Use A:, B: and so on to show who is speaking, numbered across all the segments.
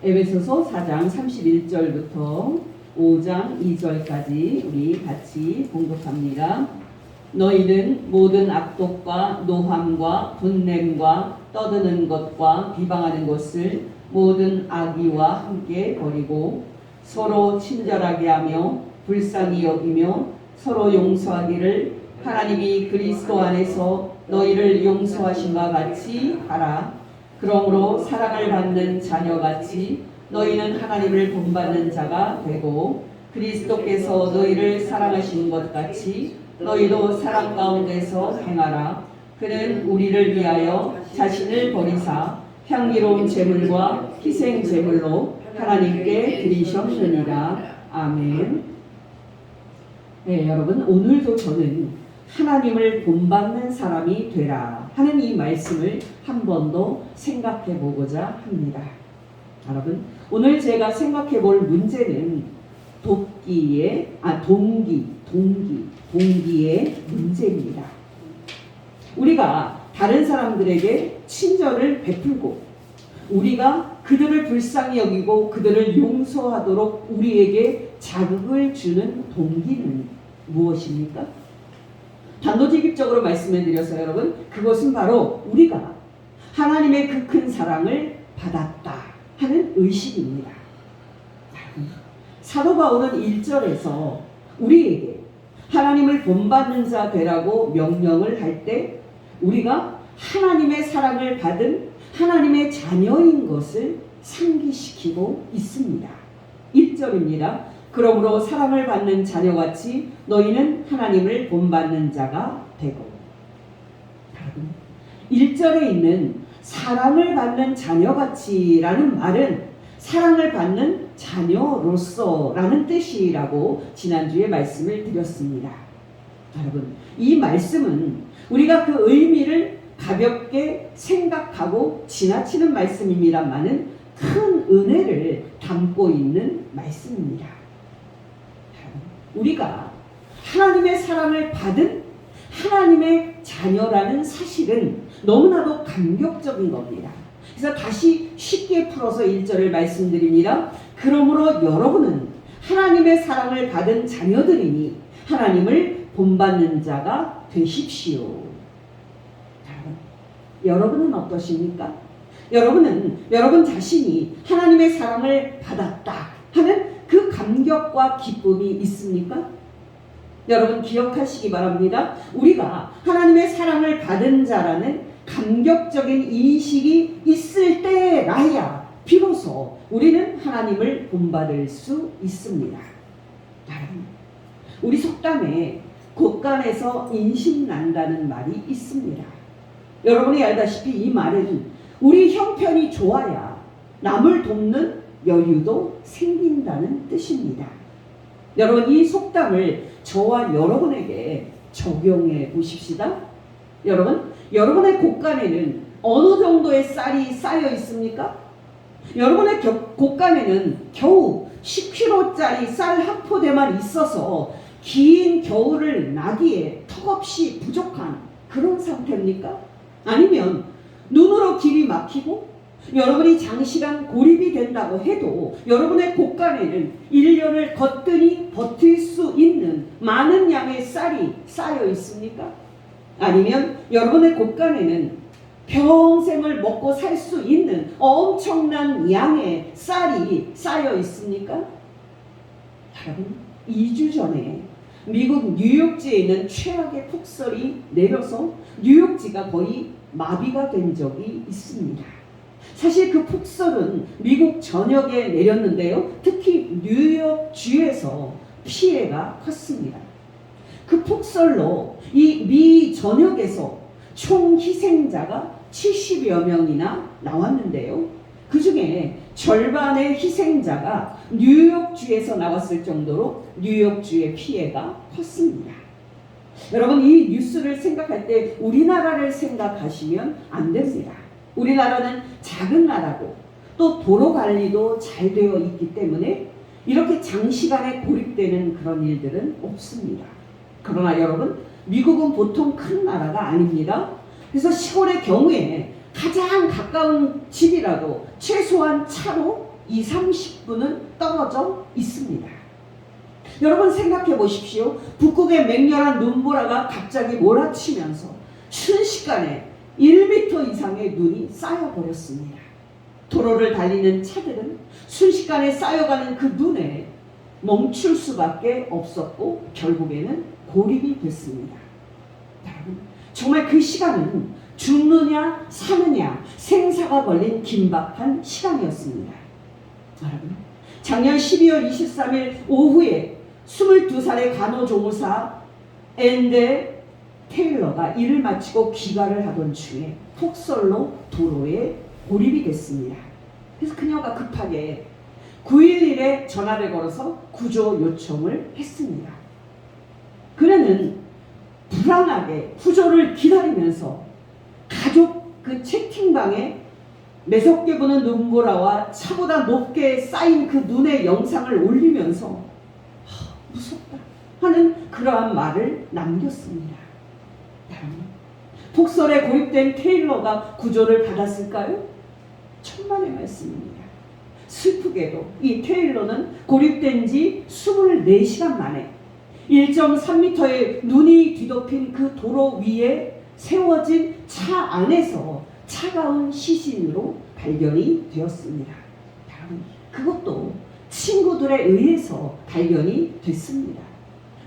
A: 에베소서 4장 31절부터 5장 2절까지 우리 같이 봉독합니다. 너희는 모든 악독과 노함과 분냄과 떠드는 것과 비방하는 것을 모든 악의와 함께 버리고 서로 친절하게 하며 불쌍히 여기며 서로 용서하기를 하나님이 그리스도 안에서 너희를 용서하신 바 같이 하라. 그러므로 사랑을 받는 자녀같이 너희는 하나님을 본받는 자가 되고 그리스도께서 너희를 사랑하신 것 같이 너희도 사랑 가운데서 행하라. 그는 우리를 위하여 자신을 버리사 향기로운 제물과 희생 제물로 하나님께 드리셨느니라. 아멘. 네, 여러분, 오늘도 저는 하나님을 본받는 사람이 되라 하는 이 말씀을 한 번 더 생각해 보고자 합니다. 여러분, 오늘 제가 생각해 볼 문제는 동기의 문제입니다. 우리가 다른 사람들에게 친절을 베풀고 우리가 그들을 불쌍히 여기고 그들을 용서하도록 우리에게 자극을 주는 동기는 무엇입니까? 단도직입적으로 말씀해 드려서 여러분, 그것은 바로 우리가 하나님의 그 큰 사랑을 받았다 하는 의식입니다. 사도 바울은 1절에서 우리에게 하나님을 본받는 자 되라고 명령을 할 때 우리가 하나님의 사랑을 받은 하나님의 자녀인 것을 상기시키고 있습니다. 1절입니다. 그러므로 사랑을 받는 자녀같이 너희는 하나님을 본받는 자가 되고. 1절에 있는 사랑을 받는 자녀같이라는 말은 사랑을 받는 자녀로서라는 뜻이라고 지난주에 말씀을 드렸습니다. 여러분, 이 말씀은 우리가 그 의미를 가볍게 생각하고 지나치는 말씀입니다만은 큰 은혜를 담고 있는 말씀입니다. 우리가 하나님의 사랑을 받은 하나님의 자녀라는 사실은 너무나도 감격적인 겁니다. 그래서 다시 쉽게 풀어서 1절을 말씀드립니다. 그러므로 여러분은 하나님의 사랑을 받은 자녀들이니 하나님을 본받는 자가 되십시오. 여러분은 어떠십니까? 여러분은 여러분 자신이 하나님의 사랑을 받았다 하는 그 감격과 기쁨이 있습니까? 여러분 기억하시기 바랍니다. 우리가 하나님의 사랑을 받은 자라는 감격적인 인식이 있을 때라야 비로소 우리는 하나님을 본받을 수 있습니다. 우리 속담에 곳간에서 인심 난다는 말이 있습니다. 여러분이 알다시피 이 말은 우리 형편이 좋아야 남을 돕는 여유도 생긴다는 뜻입니다. 여러분, 이 속담을 저와 여러분에게 적용해 보십시다. 여러분, 여러분의 곳간에는 어느 정도의 쌀이 쌓여 있습니까? 여러분의 곳간에는 겨우 10kg짜리 쌀 한 포대만 있어서 긴 겨울을 나기에 턱없이 부족한 그런 상태입니까? 아니면 눈으로 길이 막히고 여러분이 장시간 고립이 된다고 해도 여러분의 곳간에는 1년을 거뜬히 버틸 수 있는 많은 양의 쌀이 쌓여 있습니까? 아니면 여러분의 곳간에는 평생을 먹고 살 수 있는 엄청난 양의 쌀이 쌓여 있습니까? 여러분, 2주 전에 미국 뉴욕지에 있는 최악의 폭설이 내려서 뉴욕지가 거의 마비가 된 적이 있습니다. 사실 그 폭설은 미국 전역에 내렸는데요. 특히 뉴욕주에서 피해가 컸습니다. 그 폭설로 이 미 전역에서 총 희생자가 70여 명이나 나왔는데요. 그 중에 절반의 희생자가 뉴욕주에서 나왔을 정도로 뉴욕주의 피해가 컸습니다. 여러분, 이 뉴스를 생각할 때 우리나라를 생각하시면 안 됩니다. 우리나라는 작은 나라고 또 도로 관리도 잘 되어 있기 때문에 이렇게 장시간에 고립되는 그런 일들은 없습니다. 그러나 여러분, 미국은 보통 큰 나라가 아닙니다. 그래서 시골의 경우에 가장 가까운 집이라도 최소한 차로 2, 30분은 떨어져 있습니다. 여러분 생각해 보십시오. 북극의 맹렬한 눈보라가 갑자기 몰아치면서 순식간에 1m 이상의 눈이 쌓여버렸습니다. 도로를 달리는 차들은 순식간에 쌓여가는 그 눈에 멈출 수밖에 없었고 결국에는 고립이 됐습니다. 여러분, 정말 그 시간은 죽느냐 사느냐 생사가 걸린 긴박한 시간이었습니다. 여러분, 작년 12월 23일 오후에 22살의 간호조무사 앤데 테일러가 일을 마치고 귀가를 하던 중에 폭설로 도로에 고립이 됐습니다. 그래서 그녀가 급하게 911에 전화를 걸어서 구조 요청을 했습니다. 그녀는 불안하게 구조를 기다리면서 가족 그 채팅방에 매섭게 부는 눈보라와 차보다 높게 쌓인 그 눈의 영상을 올리면서 무섭다 하는 그러한 말을 남겼습니다. 폭설에 고립된 테일러가 구조를 받았을까요? 천만의 말씀입니다. 슬프게도 이 테일러는 고립된 지 24시간 만에 1.3m의 눈이 뒤덮인 그 도로 위에 세워진 차 안에서 차가운 시신으로 발견이 되었습니다. 그것도 친구들에 의해서 발견이 됐습니다.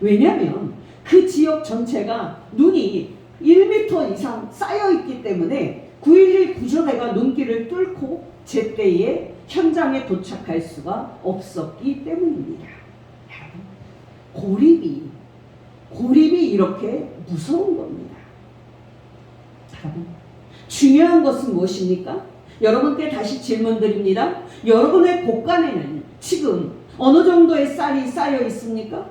A: 왜냐하면 그 지역 전체가 눈이 1m 이상 쌓여있기 때문에 911 구조대가 눈길을 뚫고 제때에 현장에 도착할 수가 없었기 때문입니다. 고립이 이렇게 무서운 겁니다. 여러분, 중요한 것은 무엇입니까? 여러분께 다시 질문 드립니다. 여러분의 곳간에는 지금 어느 정도의 쌀이 쌓여 있습니까?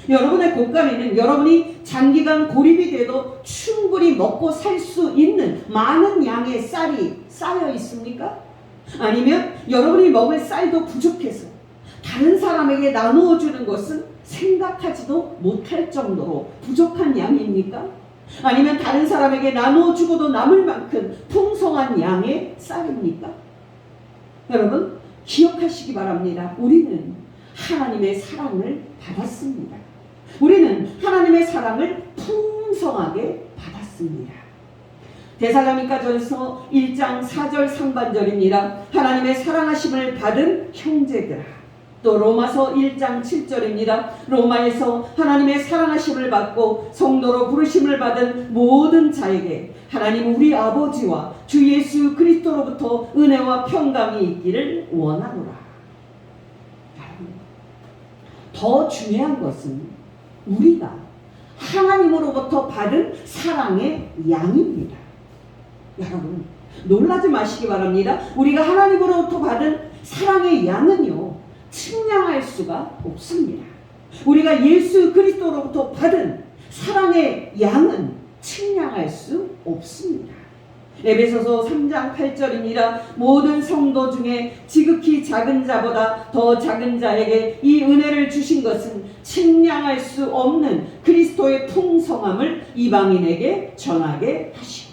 A: 여러분의 곳간에는 여러분이 장기간 고립이 돼도 충분히 먹고 살 수 있는 많은 양의 쌀이 쌓여 있습니까? 아니면 여러분이 먹을 쌀도 부족해서 다른 사람에게 나누어 주는 것은 생각하지도 못할 정도로 부족한 양입니까? 아니면 다른 사람에게 나누어 주고도 남을 만큼 풍성한 양의 쌀입니까? 여러분, 기억하시기 바랍니다. 우리는 하나님의 사랑을 받았습니다. 우리는 하나님의 사랑을 풍성하게 받았습니다. 데살로니가전서 1장 4절 상반절입니다. 하나님의 사랑하심을 받은 형제들아. 또 로마서 1장 7절입니다. 로마에서 하나님의 사랑하심을 받고 성도로 부르심을 받은 모든 자에게 하나님 우리 아버지와 주 예수 그리스도로부터 은혜와 평강이 있기를 원하노라. 더 중요한 것은 우리가 하나님으로부터 받은 사랑의 양입니다. 여러분, 놀라지 마시기 바랍니다. 우리가 하나님으로부터 받은 사랑의 양은요, 측량할 수가 없습니다. 우리가 예수 그리스도로부터 받은 사랑의 양은 측량할 수 없습니다. 에베소서 3장 8절입니다. 모든 성도 중에 지극히 작은 자보다 더 작은 자에게 이 은혜를 주신 것은 측량할 수 없는 그리스도의 풍성함을 이방인에게 전하게 하시고.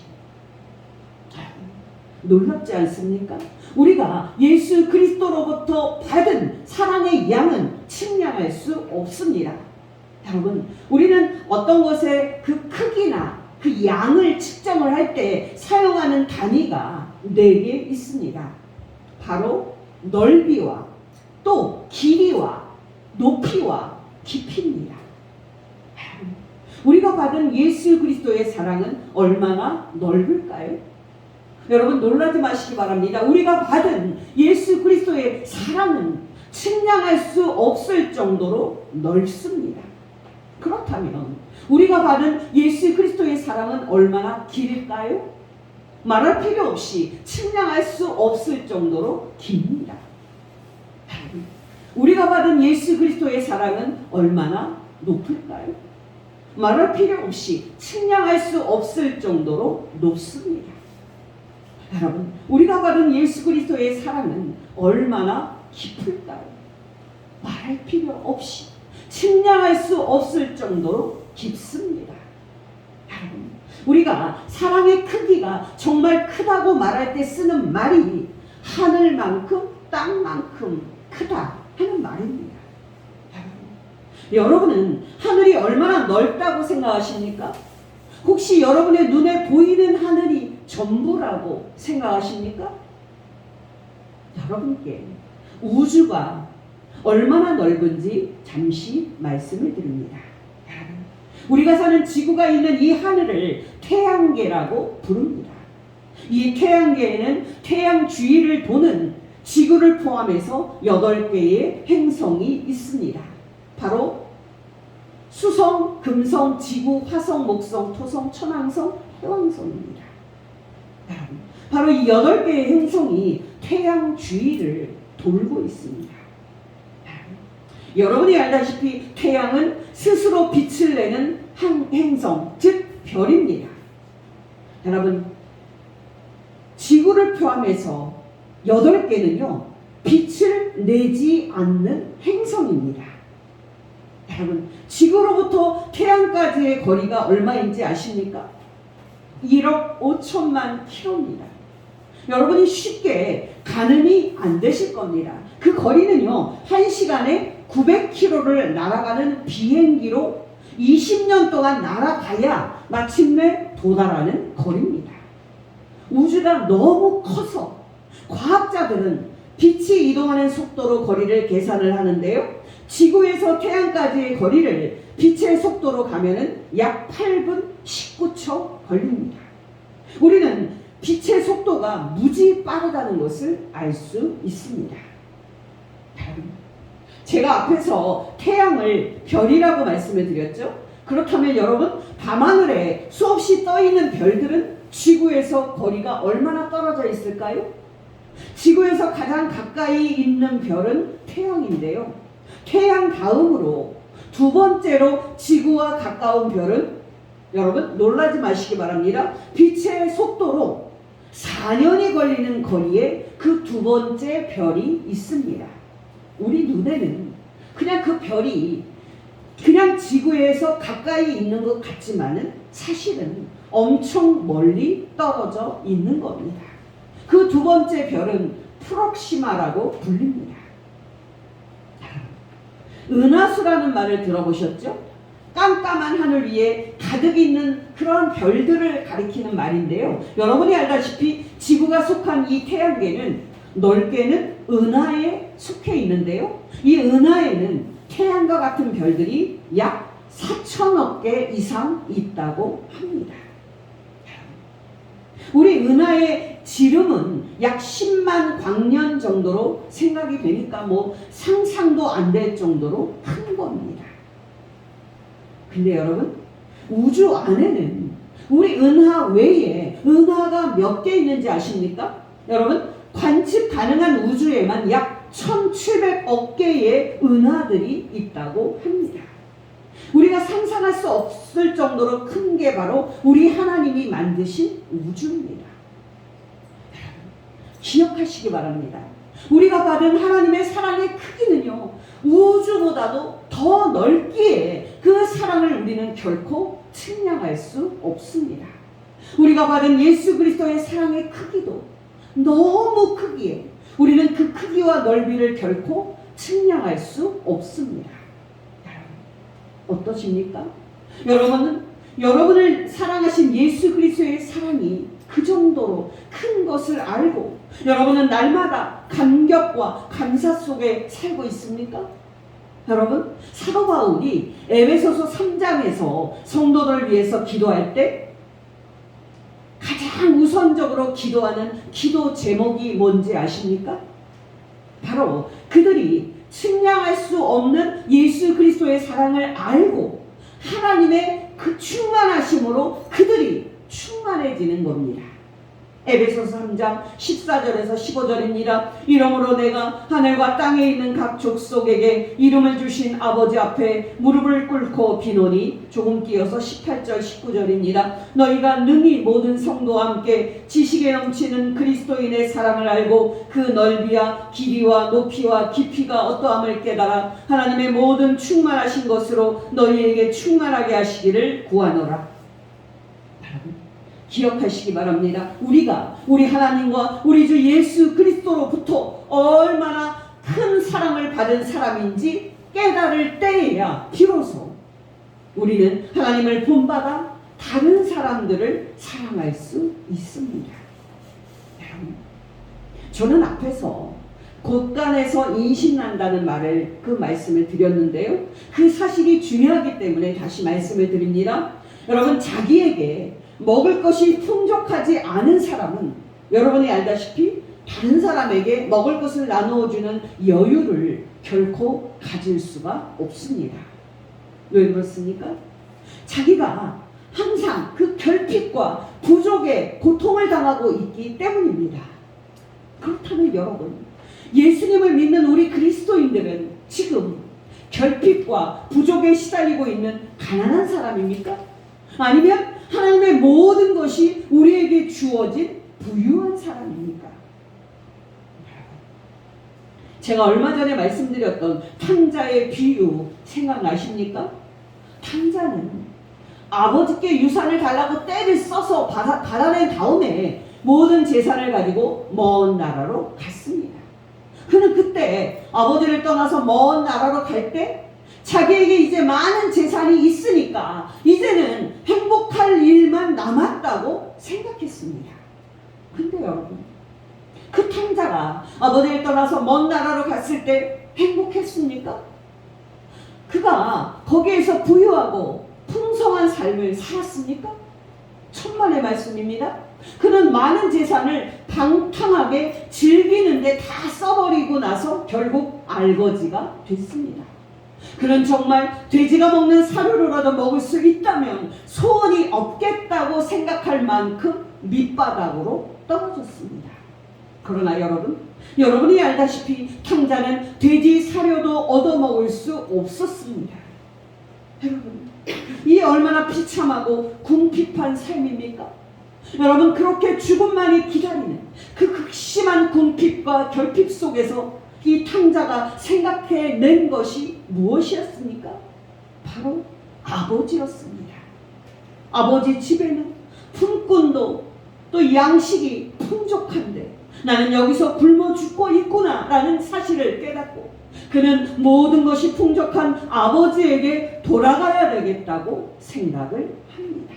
A: 놀랍지 않습니까? 우리가 예수 그리스도로부터 받은 사랑의 양은 측량할 수 없습니다. 여러분, 우리는 어떤 것의 그 크기나 그 양을 측정을 할 때 사용하는 단위가 4개 있습니다. 바로 넓이와 또 길이와 높이와 깊이입니다. 우리가 받은 예수 그리스도의 사랑은 얼마나 넓을까요? 여러분, 놀라지 마시기 바랍니다. 우리가 받은 예수 그리스도의 사랑은 측량할 수 없을 정도로 넓습니다. 그렇다면 우리가 받은 예수 그리스도의 사랑은 얼마나 길일까요? 말할 필요 없이 측량할 수 없을 정도로 깁니다. 우리가 받은 예수 그리스도의 사랑은 얼마나 높을까요? 말할 필요 없이 측량할 수 없을 정도로 높습니다. 여러분, 우리가 받은 예수 그리스도의 사랑은 얼마나 깊을까요? 말할 필요 없이 측량할 수 없을 정도로 깊습니다. 여러분, 우리가 사랑의 크기가 정말 크다고 말할 때 쓰는 말이 하늘만큼 땅만큼 크다 하는 말입니다. 여러분은 하늘이 얼마나 넓다고 생각하십니까? 혹시 여러분의 눈에 보이는 하늘이 전부라고 생각하십니까? 여러분께 우주가 얼마나 넓은지 잠시 말씀을 드립니다. 우리가 사는 지구가 있는 이 하늘을 태양계라고 부릅니다. 이 태양계에는 태양 주위를 도는 지구를 포함해서 8개의 행성이 있습니다. 바로 수성, 금성, 지구, 화성, 목성, 토성, 천왕성, 해왕성입니다. 바로 이 8개의 행성이 태양 주위를 돌고 있습니다. 여러분이 알다시피 태양은 스스로 빛을 내는 행성, 즉 별입니다. 여러분, 지구를 포함해서 8개는요 빛을 내지 않는 행성입니다. 여러분, 지구로부터 태양까지의 거리가 얼마인지 아십니까? 1억 5천만 킬로입니다. 여러분이 쉽게 가늠이 안 되실 겁니다. 그 거리는요 1시간에 900km를 날아가는 비행기로 20년 동안 날아가야 마침내 도달하는 거리입니다. 우주가 너무 커서 과학자들은 빛이 이동하는 속도로 거리를 계산을 하는데요, 지구에서 태양까지의 거리를 빛의 속도로 가면은 약 8분 19초 걸립니다. 우리는 빛의 속도가 무지 빠르다는 것을 알 수 있습니다. 제가 앞에서 태양을 별이라고 말씀을 드렸죠. 그렇다면 여러분, 밤하늘에 수없이 떠있는 별들은 지구에서 거리가 얼마나 떨어져 있을까요? 지구에서 가장 가까이 있는 별은 태양인데요, 태양 다음으로 두 번째로 지구와 가까운 별은, 여러분 놀라지 마시기 바랍니다, 빛의 속도로 4년이 걸리는 거리에 그 두 번째 별이 있습니다. 우리 눈에는 그냥 그 별이 그냥 지구에서 가까이 있는 것 같지만은 사실은 엄청 멀리 떨어져 있는 겁니다. 그 두 번째 별은 프록시마라고 불립니다. 은하수라는 말을 들어보셨죠? 깜깜한 하늘 위에 가득 있는 그런 별들을 가리키는 말인데요, 여러분이 알다시피 지구가 속한 이 태양계는 넓게는 은하에 속해 있는데요, 이 은하에는 태양과 같은 별들이 약 4천억 개 이상 있다고 합니다. 우리 은하의 지름은 약 10만 광년 정도로 생각이 되니까 뭐 상상도 안 될 정도로 큰 겁니다. 근데 여러분, 우주 안에는 우리 은하 외에 은하가 몇 개 있는지 아십니까? 여러분, 관측 가능한 우주에만 약 1700억 개의 은하들이 있다고 합니다. 우리가 상상할 수 없을 정도로 큰 게 바로 우리 하나님이 만드신 우주입니다. 기억하시기 바랍니다. 우리가 받은 하나님의 사랑의 크기는요 우주보다도 더 넓기에 그 사랑을 우리는 결코 측량할 수 없습니다. 우리가 받은 예수 그리스도의 사랑의 크기도 너무 크기에 우리는 그 크기와 넓이를 결코 측량할 수 없습니다. 어떠십니까? 여러분을 사랑하신 예수 그리스도의 사랑이 그 정도로 큰 것을 알고 여러분은 날마다 감격과 감사 속에 살고 있습니까? 여러분, 사도 바울이 에베소서 3장에서 성도들을 위해서 기도할 때 가장 우선적으로 기도하는 기도 제목이 뭔지 아십니까? 바로 그들이 측량할 수 없는 예수 그리스도의 사랑을 알고 하나님의 그 충만하심으로 그들이 충만해지는 겁니다. 에베소서 3장 14절에서 15절입니다. 이러므로 내가 하늘과 땅에 있는 각 족속에게 이름을 주신 아버지 앞에 무릎을 꿇고 비노니, 조금 끼어서 18절 19절입니다. 너희가 능히 모든 성도와 함께 지식에 넘치는 그리스도인의 사랑을 알고 그 넓이와 길이와 높이와 깊이가 어떠함을 깨달아 하나님의 모든 충만하신 것으로 너희에게 충만하게 하시기를 구하노라. 기억하시기 바랍니다. 우리가 우리 하나님과 우리 주 예수 그리스도로부터 얼마나 큰 사랑을 받은 사람인지 깨달을 때에야 비로소 우리는 하나님을 본받아 다른 사람들을 사랑할 수 있습니다. 여러분, 저는 앞에서 곳간에서 인신난다는 그 말씀을 드렸는데요. 그 사실이 중요하기 때문에 다시 말씀을 드립니다. 여러분, 자기에게 먹을 것이 풍족하지 않은 사람은 여러분이 알다시피 다른 사람에게 먹을 것을 나누어주는 여유를 결코 가질 수가 없습니다. 왜 그렇습니까? 자기가 항상 그 결핍과 부족의 고통을 당하고 있기 때문입니다. 그렇다면 여러분, 예수님을 믿는 우리 그리스도인들은 지금 결핍과 부족에 시달리고 있는 가난한 사람입니까? 아니면 하나님의 모든 것이 우리에게 주어진 부유한 사람입니까? 제가 얼마 전에 말씀드렸던 탕자의 비유 생각나십니까? 탕자는 아버지께 유산을 달라고 떼를 써서 받아낸 다음에 모든 재산을 가지고 먼 나라로 갔습니다. 그는 그때 아버지를 떠나서 먼 나라로 갈 때 자기에게 이제 많은 재산이 있으니까 이제는 행복할 일만 남았다고 생각했습니다. 근데 여러분, 그 탕자가 아버지를 떠나서 먼 나라로 갔을 때 행복했습니까? 그가 거기에서 부유하고 풍성한 삶을 살았습니까? 천만의 말씀입니다. 그는 많은 재산을 방탕하게 즐기는데 다 써버리고 나서 결국 알거지가 됐습니다. 그는 정말 돼지가 먹는 사료로라도 먹을 수 있다면 소원이 없겠다고 생각할 만큼 밑바닥으로 떨어졌습니다. 그러나 여러분이 알다시피 탕자는 돼지 사료도 얻어먹을 수 없었습니다. 여러분, 이 얼마나 비참하고 궁핍한 삶입니까? 여러분, 그렇게 죽음만이 기다리는 그 극심한 궁핍과 결핍 속에서 이 탕자가 생각해낸 것이 무엇이었습니까? 바로 아버지였습니다. 아버지 집에는 품꾼도 또 양식이 풍족한데 나는 여기서 굶어 죽고 있구나 라는 사실을 깨닫고 그는 모든 것이 풍족한 아버지에게 돌아가야 되겠다고 생각을 합니다.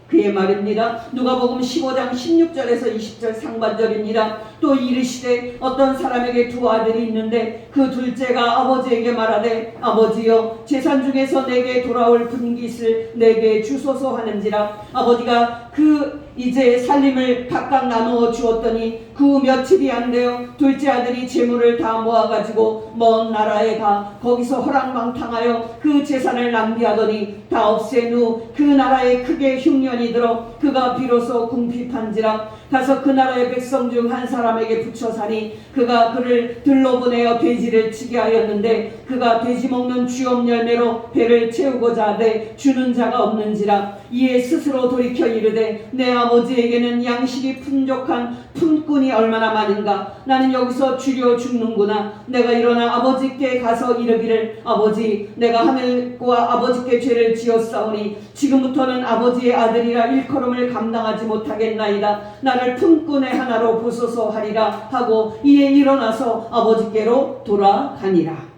A: 그의 말입니다. 누가복음 15장 16절에서 20절 상반절입니다. 또 이르시되 어떤 사람에게 두 아들이 있는데 그 둘째가 아버지에게 말하되 아버지여 재산 중에서 내게 돌아올 분깃을 내게 주소서 하는지라. 아버지가 그 이제 살림을 각각 나누어 주었더니 그 며칠이 안 되어 둘째 아들이 재물을 다 모아가지고 먼 나라에 가 거기서 허랑방탕하여 그 재산을 낭비하더니 다 없앤 후 그 나라에 크게 흉년이 들어 그가 비로소 궁핍한지라. 가서 그 나라의 백성 중 한 사람에게 붙여 사니 그가 그를 들러보내어 돼지를 치게 하였는데 그가 돼지 먹는 쥐업 열매로 배를 채우고자 하되 주는 자가 없는지라. 이에 스스로 돌이켜 이르되 내 아버지에게는 양식이 풍족한 품꾼이 얼마나 많은가. 나는 여기서 주려 죽는구나. 내가 일어나 아버지께 가서 이르기를 아버지, 내가 하늘과 아버지께 죄를 지었사오니 지금부터는 아버지의 아들이라 일컬음을 감당하지 못하겠나이다. 나를 품꾼의 하나로 보소서 하리라 하고 이에 일어나서 아버지께로 돌아가니라.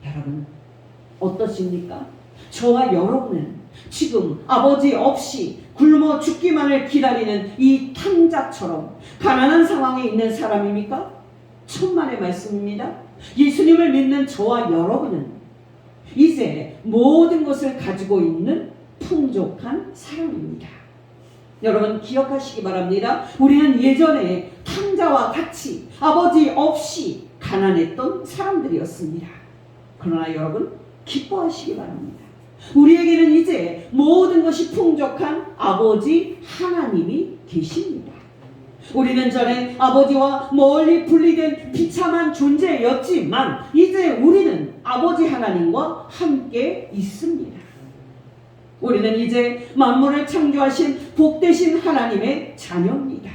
A: 여러분, 어떠십니까? 저와 여러분은 지금 아버지 없이 굶어 죽기만을 기다리는 이 탕자처럼 가난한 상황에 있는 사람입니까? 천만의 말씀입니다. 예수님을 믿는 저와 여러분은 이제 모든 것을 가지고 있는 풍족한 사람입니다. 여러분, 기억하시기 바랍니다. 우리는 예전에 탕자와 같이 아버지 없이 가난했던 사람들이었습니다. 그러나 여러분, 기뻐하시기 바랍니다. 우리에게는 이제 모든 것이 풍족한 아버지 하나님이 계십니다. 우리는 전에 아버지와 멀리 분리된 비참한 존재였지만 이제 우리는 아버지 하나님과 함께 있습니다. 우리는 이제 만물을 창조하신 복되신 하나님의 자녀입니다.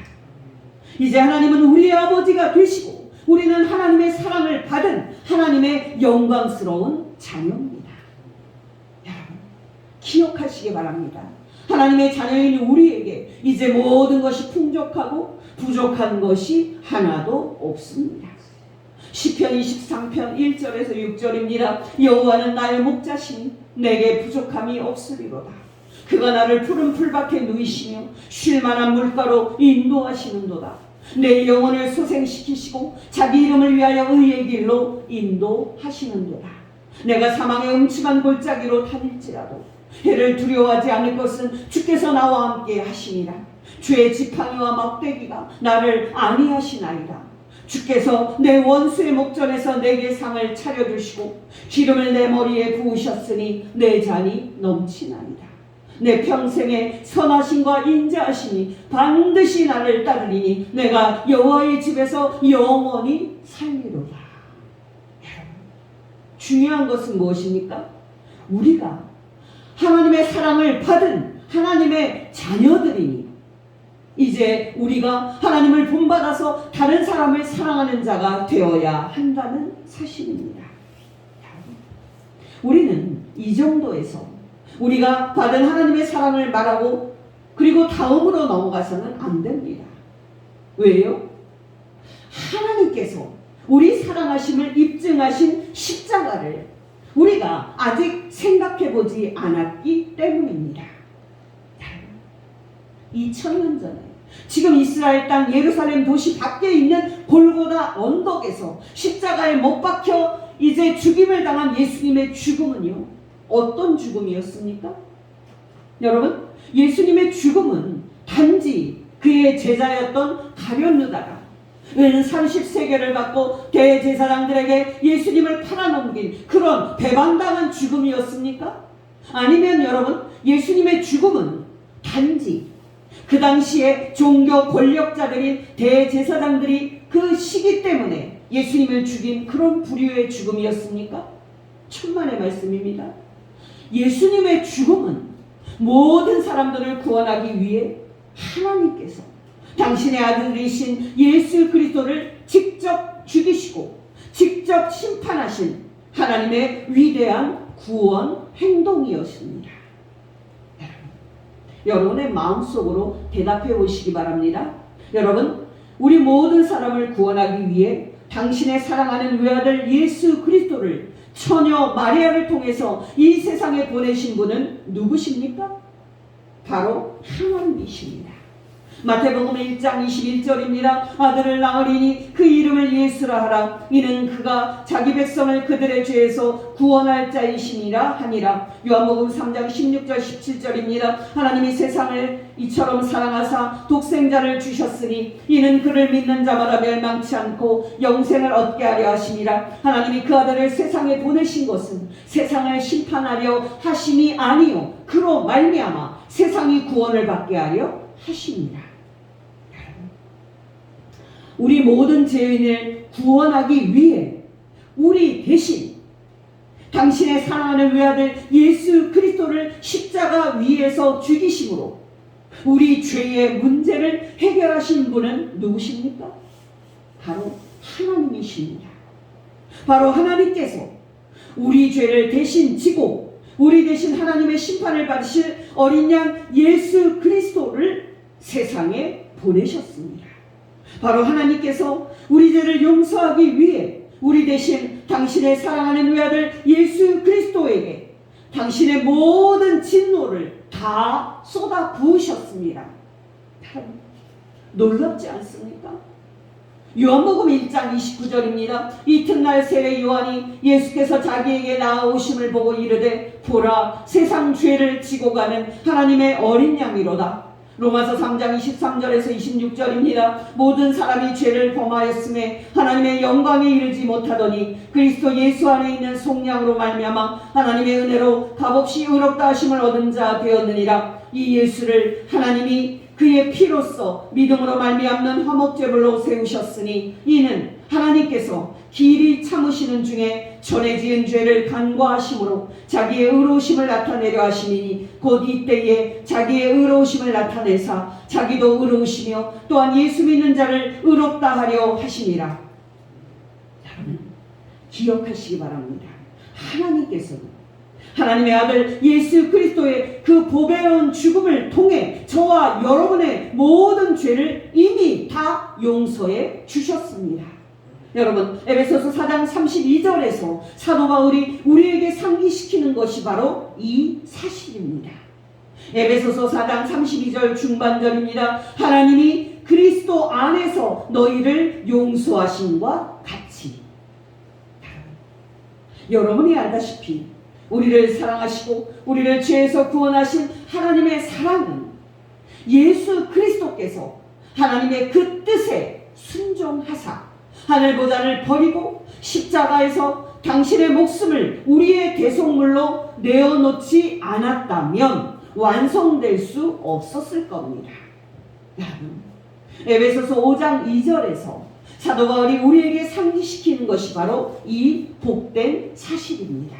A: 이제 하나님은 우리의 아버지가 되시고 우리는 하나님의 사랑을 받은 하나님의 영광스러운 자녀입니다. 여러분, 기억하시기 바랍니다. 하나님의 자녀인 우리에게 이제 모든 것이 풍족하고 부족한 것이 하나도 없습니다. 시편 23편 1절에서 6절입니다. 여호와는 나의 목자시니 내게 부족함이 없으리로다. 그가 나를 푸른 풀밭에 누이시며 쉴 만한 물가로 인도하시는도다. 내 영혼을 소생시키시고 자기 이름을 위하여 의의 길로 인도하시는도다. 내가 사망의 음침한 골짜기로 다닐지라도 해를 두려워하지 않을 것은 주께서 나와 함께 하시니라. 주의 지팡이와 막대기가 나를 안위하시나이다. 주께서 내 원수의 목전에서 내게 상을 차려주시고 기름을 내 머리에 부으셨으니 내 잔이 넘치나이다. 내 평생에 선하심과 인자하심이 반드시 나를 따르리니 내가 여호와의 집에서 영원히 살리로다. 중요한 것은 무엇입니까? 우리가 하나님의 사랑을 받은 하나님의 자녀들이니 이제 우리가 하나님을 본받아서 다른 사람을 사랑하는 자가 되어야 한다는 사실입니다. 우리는 이 정도에서 우리가 받은 하나님의 사랑을 말하고 그리고 다음으로 넘어가서는 안 됩니다. 왜요? 하나님께서 우리 사랑하심을 입증하신 십자가를 우리가 아직 생각해보지 않았기 때문입니다. 2000년 전에 지금 이스라엘 땅 예루살렘 도시 밖에 있는 골고다 언덕에서 십자가에 못 박혀 이제 죽임을 당한 예수님의 죽음은요, 어떤 죽음이었습니까? 여러분, 예수님의 죽음은 단지 그의 제자였던 가룟 유다가 은 30세겔을 받고 대제사장들에게 예수님을 팔아넘긴 그런 배반당한 죽음이었습니까? 아니면 여러분, 예수님의 죽음은 단지 그 당시에 종교 권력자들인 대제사장들이 그 시기 때문에 예수님을 죽인 그런 부류의 죽음이었습니까? 천만의 말씀입니다. 예수님의 죽음은 모든 사람들을 구원하기 위해 하나님께서 당신의 아들이신 예수 그리스도를 직접 죽이시고 직접 심판하신 하나님의 위대한 구원 행동이었습니다. 여러분의 마음속으로 대답해 보시기 바랍니다. 여러분, 우리 모든 사람을 구원하기 위해 당신의 사랑하는 외아들 예수 그리스도를 처녀 마리아를 통해서 이 세상에 보내신 분은 누구십니까? 바로 하나님이십니다. 마태복음 1장 21절입니다. 아들을 낳으리니 그 이름을 예수라 하라. 이는 그가 자기 백성을 그들의 죄에서 구원할 자이시니라 하니라. 요한복음 3장 16절 17절입니다. 하나님이 세상을 이처럼 사랑하사 독생자를 주셨으니 이는 그를 믿는 자마다 멸망치 않고 영생을 얻게 하려 하심이라. 하나님이 그 아들을 세상에 보내신 것은 세상을 심판하려 하심이 아니요 그로 말미암아 세상이 구원을 받게 하려 하십니다. 우리 모든 죄인을 구원하기 위해 우리 대신 당신의 사랑하는 외아들 예수 그리스도를 십자가 위에서 죽이심으로 우리 죄의 문제를 해결하신 분은 누구십니까? 바로 하나님이십니다. 바로 하나님께서 우리 죄를 대신 지고 우리 대신 하나님의 심판을 받으실 어린 양 예수 그리스도를 세상에 보내셨습니다. 바로 하나님께서 우리 죄를 용서하기 위해 우리 대신 당신의 사랑하는 외아들 예수 그리스도에게 당신의 모든 진노를 다 쏟아 부으셨습니다. 놀랍지 않습니까? 요한복음 1장 29절입니다. 이튿날 세례 요한이 예수께서 자기에게 나아오심을 보고 이르되 보라 세상 죄를 지고 가는 하나님의 어린 양이로다. 로마서 3장 23절에서 26절입니다. 모든 사람이 죄를 범하였음에 하나님의 영광에 이르지 못하더니 그리스도 예수 안에 있는 속량으로 말미암아 하나님의 은혜로 값없이 의롭다 하심을 얻은 자 되었느니라. 이 예수를 하나님이 그의 피로써 믿음으로 말미암는 화목제물로 세우셨으니 이는 하나님께서 길이 참으시는 중에 전에 지은 죄를 간과하심으로 자기의 의로우심을 나타내려 하시니 곧 이때에 자기의 의로우심을 나타내사 자기도 의로우시며 또한 예수 믿는 자를 의롭다 하려 하시니라. 여러분 기억하시기 바랍니다. 하나님께서는 하나님의 아들 예수 그리스도의 그 보배로운 죽음을 통해 저와 여러분의 모든 죄를 이미 다 용서해 주셨습니다. 여러분, 에베소서 4장 32절에서 사도 바울이 우리에게 상기시키는 것이 바로 이 사실입니다. 에베소서 4장 32절 중반절입니다. 하나님이 그리스도 안에서 너희를 용서하심과 같이. 여러분이 알다시피 우리를 사랑하시고 우리를 죄에서 구원하신 하나님의 사랑은 예수 그리스도께서 하나님의 그 뜻에 순종하사 하늘보다를 버리고 십자가에서 당신의 목숨을 우리의 대속물로 내어놓지 않았다면 완성될 수 없었을 겁니다. 여러분, 에베소서 5장 2절에서 사도 바울이 우리에게 상기시키는 것이 바로 이 복된 사실입니다.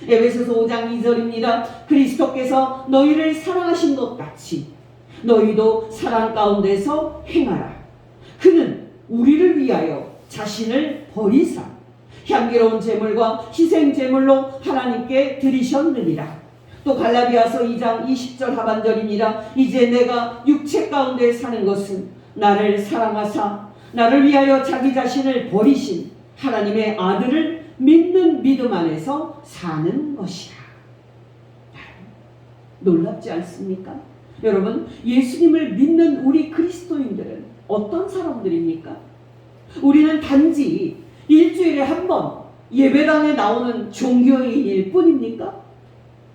A: 에베소서 5장 2절입니다. 그리스도께서 너희를 사랑하신 것 같이 너희도 사랑 가운데서 행하라. 그는 우리를 위하여 자신을 버리사 향기로운 제물과 희생 제물로 하나님께 드리셨느니라. 또 갈라디아서 2장 20절 하반절입니다. 이제 내가 육체 가운데 사는 것은 나를 사랑하사 나를 위하여 자기 자신을 버리신 하나님의 아들을 믿는 믿음 안에서 사는 것이라. 놀랍지 않습니까? 여러분, 예수님을 믿는 우리 그리스도인들은 어떤 사람들입니까? 우리는 단지 일주일에 한 번 예배당에 나오는 종교인일 뿐입니까?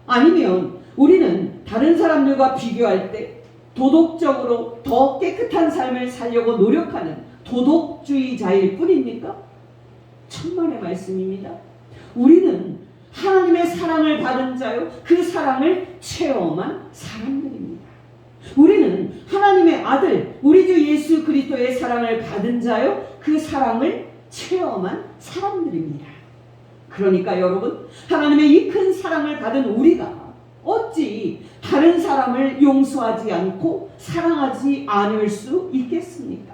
A: 아니면 우리는 다른 사람들과 비교할 때 도덕적으로 더 깨끗한 삶을 살려고 노력하는 도덕주의자일 뿐입니까? 천만의 말씀입니다. 우리는 하나님의 사랑을 받은 자요, 그 사랑을 체험한 사람들입니다. 우리는 하나님의 아들, 우리 주 예수 그리스도의 사랑을 받은 자요, 그 사랑을 체험한 사람들입니다. 그러니까 여러분, 하나님의 이 큰 사랑을 받은 우리가 어찌 다른 사람을 용서하지 않고 사랑하지 않을 수 있겠습니까?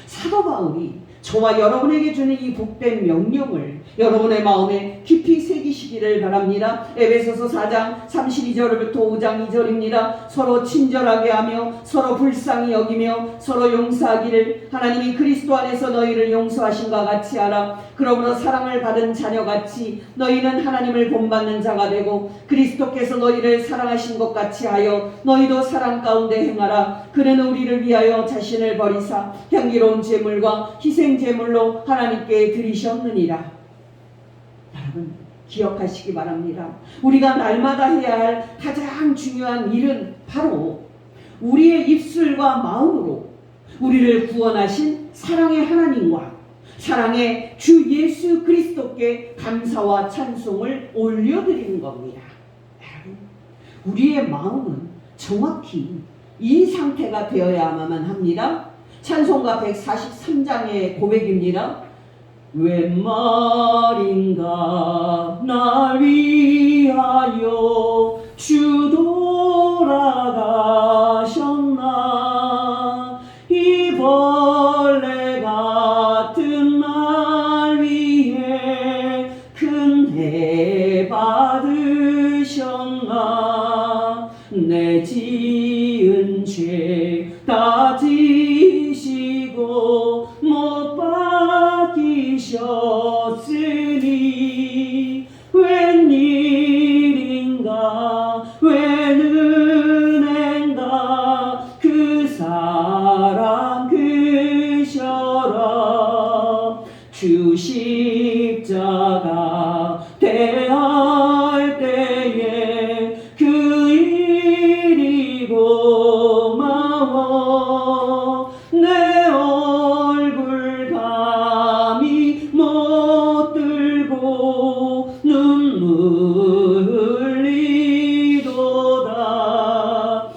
A: 사도 바울이 저와 여러분에게 주는 이 복된 명령을 여러분의 마음에 깊이 새기시기를 바랍니다. 에베소서 4장 32절부터 5장 2절입니다. 서로 친절하게 하며 서로 불쌍히 여기며 서로 용서하기를 하나님이 그리스도 안에서 너희를 용서하신과 같이 하라. 그러므로 사랑을 받은 자녀같이 너희는 하나님을 본받는 자가 되고 그리스도께서 너희를 사랑하신 것 같이 하여 너희도 사랑 가운데 행하라. 그는 우리를 위하여 자신을 버리사 향기로운 제물과 희생 제물로 하나님께 드리셨느니라. 여러분, 기억하시기 바랍니다. 우리가 날마다 해야 할 가장 중요한 일은 바로 우리의 입술과 마음으로 우리를 구원하신 사랑의 하나님과 사랑의 주 예수 그리스도께 감사와 찬송을 올려드리는 겁니다. 여러분, 우리의 마음은 정확히 이 상태가 되어야만 합니다. 찬송가 143장의 고백입니다. 웬 말인가 날 위하여 주 돌아가셨나. 이 벌레 같은 날 위해 큰 해 받으셨나. 내 지은 죄 다 지시고 못 박히셨으니 웬일인가 웬 은혜인가 그 사랑 그셔라. 주 십자가 대할 때에 그 일이 고마워. 내 얼굴 감히 못 들고 눈물 흘리도다.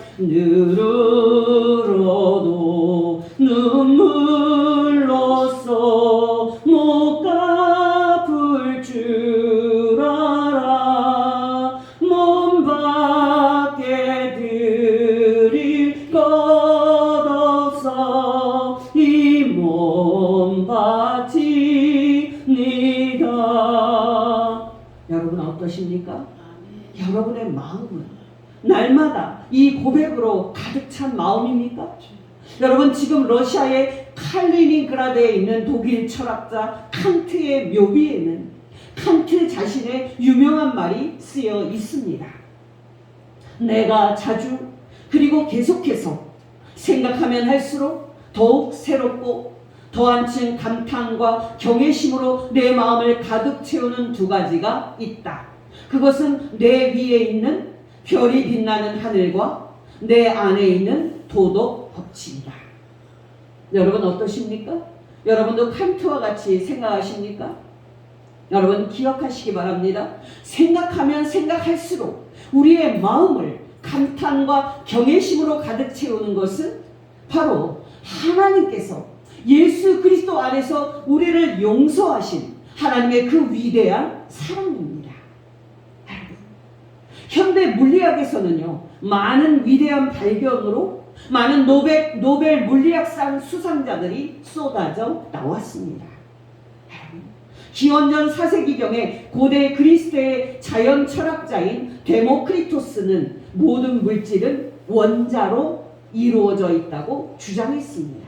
A: 늘으로도 눈물로써 못 갚을 줄 어떠십니까? 여러분의 마음은 날마다 이 고백으로 가득 찬 마음입니까? 여러분, 지금 러시아의 칼리닝그라드에 있는 독일 철학자 칸트의 묘비에는 칸트 자신의 유명한 말이 쓰여 있습니다. 내가 자주 그리고 계속해서 생각하면 할수록 더욱 새롭고 더 한층 감탄과 경외심으로 내 마음을 가득 채우는 두 가지가 있다. 그것은 내 위에 있는 별이 빛나는 하늘과 내 안에 있는 도덕 법칙이다. 여러분 어떠십니까? 여러분도 칸트와 같이 생각하십니까? 여러분 기억하시기 바랍니다. 생각하면 생각할수록 우리의 마음을 감탄과 경외심으로 가득 채우는 것은 바로 하나님께서 예수 그리스도 안에서 우리를 용서하신 하나님의 그 위대한 사랑입니다. 현대 물리학에서는요, 많은 위대한 발견으로 많은 노벨 물리학상 수상자들이 쏟아져 나왔습니다. 기원전 4세기경에 고대 그리스의 자연 철학자인 데모크리토스는 모든 물질은 원자로 이루어져 있다고 주장했습니다.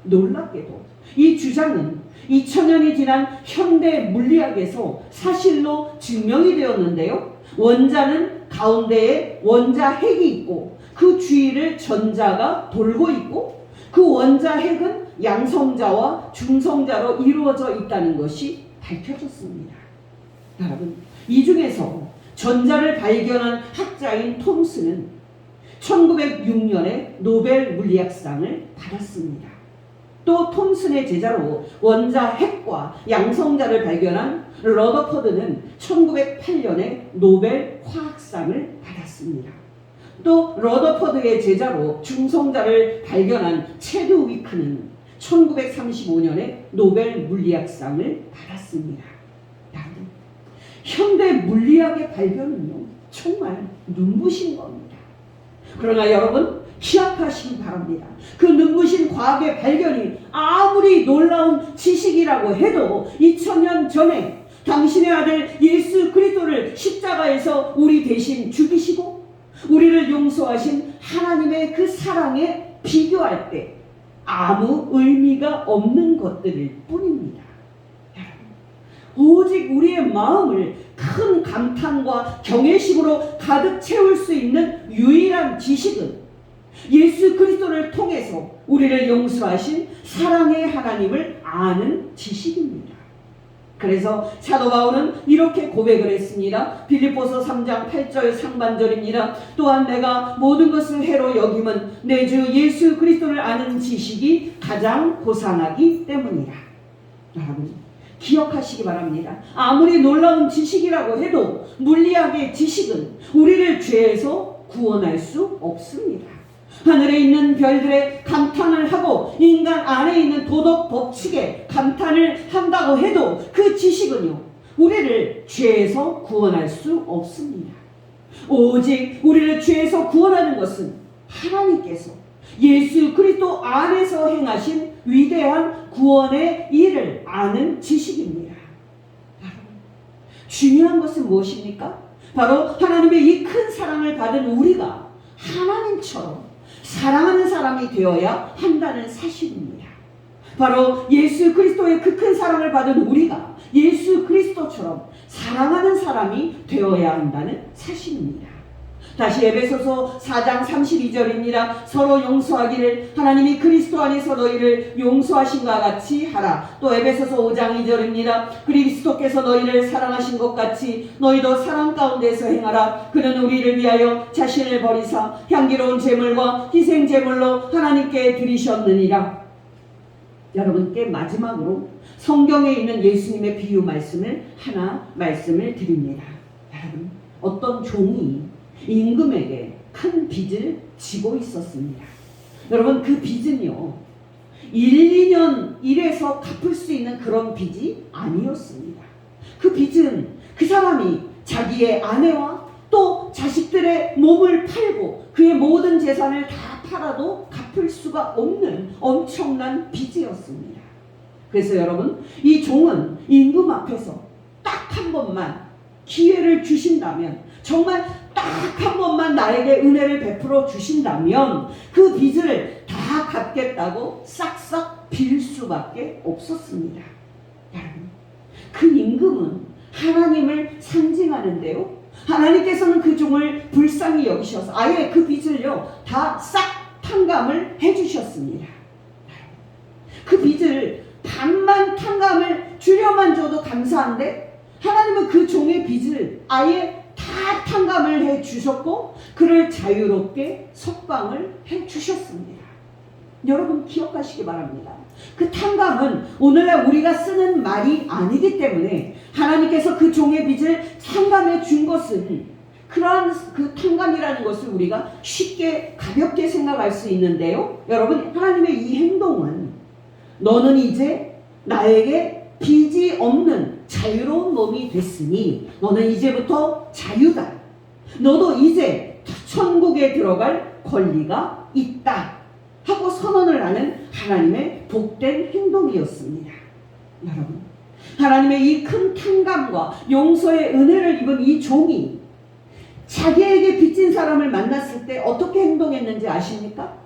A: 놀랍게도 이 주장은 2000년이 지난 현대 물리학에서 사실로 증명이 되었는데요. 원자는 가운데에 원자 핵이 있고 그 주위를 전자가 돌고 있고 그 원자 핵은 양성자와 중성자로 이루어져 있다는 것이 밝혀졌습니다. 여러분, 이 중에서 전자를 발견한 학자인 톰슨은 1906년에 노벨 물리학상을 받았습니다. 또 톰슨의 제자로 원자 핵과 양성자를 발견한 러더퍼드는 1908년에 노벨 화학상을 받았습니다. 또 러더퍼드의 제자로 중성자를 발견한 체드위크는 1935년에 노벨 물리학상을 받았습니다. 현대 물리학의 발견은요, 정말 눈부신 겁니다. 그러나 여러분 기억하시기 바랍니다. 그 눈부신 과학의 발견이 아무리 놀라운 지식이라고 해도 2000년 전에 당신의 아들 예수 그리스도를 십자가에서 우리 대신 죽이시고 우리를 용서하신 하나님의 그 사랑에 비교할 때 아무 의미가 없는 것들일 뿐입니다. 오직 우리의 마음을 큰 감탄과 경외심으로 가득 채울 수 있는 유일한 지식은 예수 그리스도를 통해서 우리를 용서하신 사랑의 하나님을 아는 지식입니다. 그래서 사도 바울은 이렇게 고백을 했습니다. 빌립보서 3장 8절 상반절입니다. 또한 내가 모든 것을 해로 여김은 내 주 예수 그리스도를 아는 지식이 가장 고상하기 때문이다. 여러분 기억하시기 바랍니다. 아무리 놀라운 지식이라고 해도 물리학의 지식은 우리를 죄에서 구원할 수 없습니다. 하늘에 있는 별들의 감탄을 하고 인간 안에 있는 도덕 법칙에 감탄을 한다고 해도 그 지식은요, 우리를 죄에서 구원할 수 없습니다. 오직 우리를 죄에서 구원하는 것은 하나님께서 예수 그리스도 안에서 행하신 위대한 구원의 일을 아는 지식입니다. 중요한 것은 무엇입니까? 바로 하나님의 이 큰 사랑을 받은 우리가 하나님처럼 사랑하는 사람이 되어야 한다는 사실입니다. 바로 예수 그리스도의 그 큰 사랑을 받은 우리가 예수 그리스도처럼 사랑하는 사람이 되어야 한다는 사실입니다. 다시 에베소서 4장 32절입니다. 서로 용서하기를 하나님이 그리스도 안에서 너희를 용서하신과 같이 하라. 또 에베소서 5장 2절입니다. 그리스도께서 너희를 사랑하신 것 같이 너희도 사랑 가운데서 행하라. 그는 우리를 위하여 자신을 버리사 향기로운 제물과 희생 제물로 하나님께 드리셨느니라. 여러분께 마지막으로 성경에 있는 예수님의 비유 말씀을 하나 말씀을 드립니다. 여러분, 어떤 종이 임금에게 큰 빚을 지고 있었습니다. 여러분 그 빚은요 1, 2년 일해서 갚을 수 있는 그런 빚이 아니었습니다. 그 빚은 그 사람이 자기의 아내와 또 자식들의 몸을 팔고 그의 모든 재산을 다 팔아도 갚을 수가 없는 엄청난 빚이었습니다. 그래서 여러분 이 종은 임금 앞에서 딱 한 번만 기회를 주신다면, 정말 딱 한 번만 나에게 은혜를 베풀어 주신다면 그 빚을 다 갚겠다고 싹싹 빌 수밖에 없었습니다. 여러분, 그 임금은 하나님을 상징하는데요, 하나님께서는 그 종을 불쌍히 여기셔서 아예 그 빚을요 다 싹 탕감을 해주셨습니다. 그 빚을 반만 탕감을 주려만 줘도 감사한데, 하나님은 그 종의 빚을 아예 다 탕감을 해 주셨고 그를 자유롭게 석방을 해 주셨습니다. 여러분 기억하시기 바랍니다. 그 탕감은 오늘날 우리가 쓰는 말이 아니기 때문에 하나님께서 그 종의 빚을 탕감해 준 것은, 그러한 그 탕감이라는 것을 우리가 쉽게 가볍게 생각할 수 있는데요, 여러분, 하나님의 이 행동은 너는 이제 나에게 빚이 없는 자유로운 몸이 됐으니 너는 이제부터 자유다. 너도 이제 천국에 들어갈 권리가 있다 하고 선언을 하는 하나님의 복된 행동이었습니다. 여러분, 하나님의 이 큰 탕감과 용서의 은혜를 입은 이 종이 자기에게 빚진 사람을 만났을 때 어떻게 행동했는지 아십니까?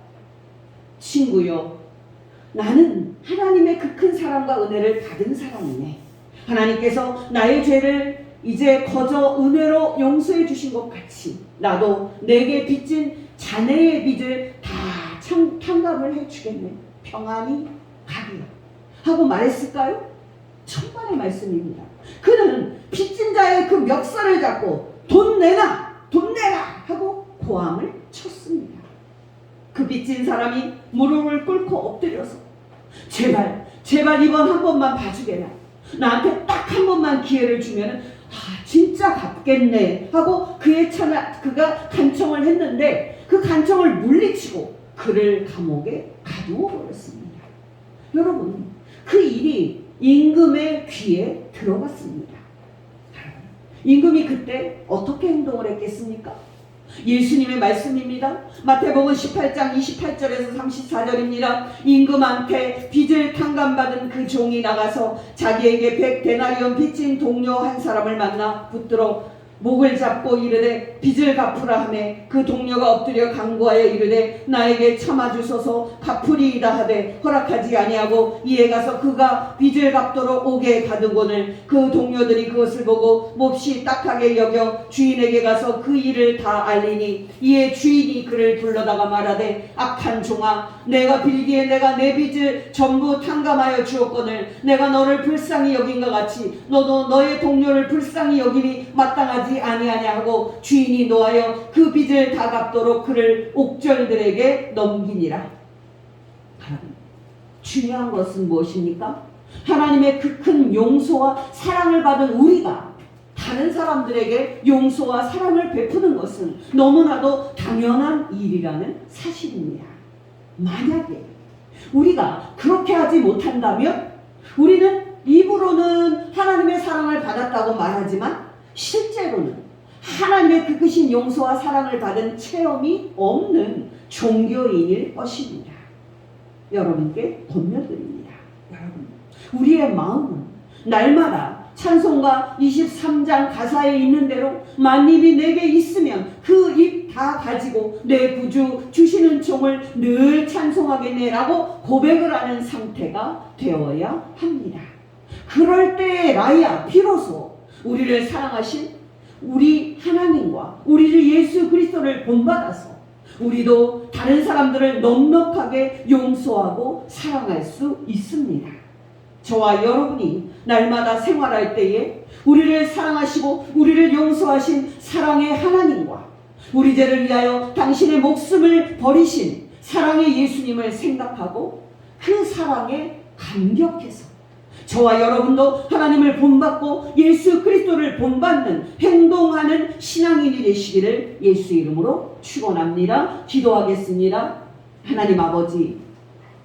A: 친구요, 나는 하나님의 그 큰 사랑과 은혜를 받은 사람이네. 하나님께서 나의 죄를 이제 거저 은혜로 용서해 주신 것 같이 나도 내게 빚진 자네의 빚을 다 탕감을 해주겠네. 평안히 가리라 하고 말했을까요? 천만의 말씀입니다. 그는 빚진 자의 그 멱살을 잡고 돈 내라 하고 고함을 쳤습니다. 그 빚진 사람이 무릎을 꿇고 엎드려서 제발 이번 한 번만 봐주게라. 나한테 딱 한 번만 기회를 주면은 진짜 갚겠네 하고 그가 간청을 했는데 그 간청을 물리치고 그를 감옥에 가두어 버렸습니다. 여러분, 그 일이 임금의 귀에 들어갔습니다. 임금이 그때 어떻게 행동을 했겠습니까? 예수님의 말씀입니다. 마태복음 18장 28절에서 34절입니다. 임금한테 빚을 탕감받은 그 종이 나가서 자기에게 100데나리온 빚진 동료 한 사람을 만나 붙들어 목을 잡고 이르되 빚을 갚으라 하매 그 동료가 엎드려 간구하여 이르되 나에게 참아주소서 갚으리이다 하되 허락하지 아니하고 이에 가서 그가 빚을 갚도록 옥에 가두고는 그 동료들이 그것을 보고 몹시 딱하게 여겨 주인에게 가서 그 일을 다 알리니 이에 주인이 그를 불러다가 말하되 악한 종아, 내가 빌기에 내가 내 빚을 전부 탕감하여 주었거늘 내가 너를 불쌍히 여긴 것 같이 너도 너의 동료를 불쌍히 여기니 마땅하지 아니하냐 하고 주인이 노하여 그 빚을 다 갚도록 그를 옥졸들에게 넘기니라. 중요한 것은 무엇입니까? 하나님의 그 큰 용서와 사랑을 받은 우리가 다른 사람들에게 용서와 사랑을 베푸는 것은 너무나도 당연한 일이라는 사실입니다. 만약에 우리가 그렇게 하지 못한다면 우리는 입으로는 하나님의 사랑을 받았다고 말하지만 실제로는 하나님의 그 크신 용서와 사랑을 받은 체험이 없는 종교인일 것입니다. 여러분께 권면드립니다. 여러분, 우리의 마음은 날마다 찬송가 23장 가사에 있는 대로 만입이 내게 있으면 그 입 다 가지고 내 구주 주시는 종을 늘 찬송하겠네 라고 고백을 하는 상태가 되어야 합니다. 그럴 때라야 비로소 우리를 사랑하신 우리 하나님과 우리를 예수 그리스도를 본받아서 우리도 다른 사람들을 넉넉하게 용서하고 사랑할 수 있습니다. 저와 여러분이 날마다 생활할 때에 우리를 사랑하시고 우리를 용서하신 사랑의 하나님과 우리 죄를 위하여 당신의 목숨을 버리신 사랑의 예수님을 생각하고 그 사랑에 감격해서 저와 여러분도 하나님을 본받고 예수 그리스도를 본받는 행동하는 신앙인이 되시기를 예수 이름으로 축원합니다. 기도하겠습니다. 하나님 아버지,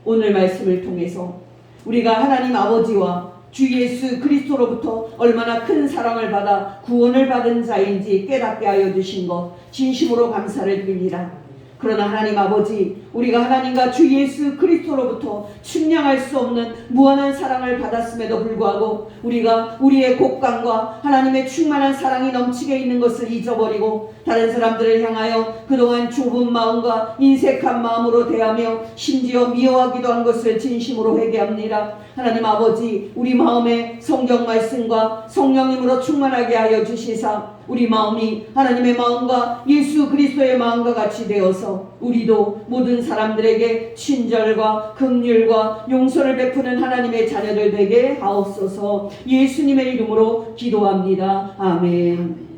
A: 오늘 말씀을 통해서 우리가 하나님 아버지와 주 예수 그리스도로부터 얼마나 큰 사랑을 받아 구원을 받은 자인지 깨닫게 하여 주신 것 진심으로 감사를 드립니다. 그러나 하나님 아버지, 우리가 하나님과 주 예수 그리스도로부터 측량할 수 없는 무한한 사랑을 받았음에도 불구하고 우리가 우리의 곡간과 하나님의 충만한 사랑이 넘치게 있는 것을 잊어버리고 다른 사람들을 향하여 그동안 좁은 마음과 인색한 마음으로 대하며 심지어 미워하기도 한 것을 진심으로 회개합니다. 하나님 아버지, 우리 마음에 성경 말씀과 성령님으로 충만하게 하여 주시사 우리 마음이 하나님의 마음과 예수 그리스도의 마음과 같이 되어서 우리도 모든 사람들에게 친절과 긍휼과 용서를 베푸는 하나님의 자녀들 되게 하옵소서. 예수님의 이름으로 기도합니다. 아멘.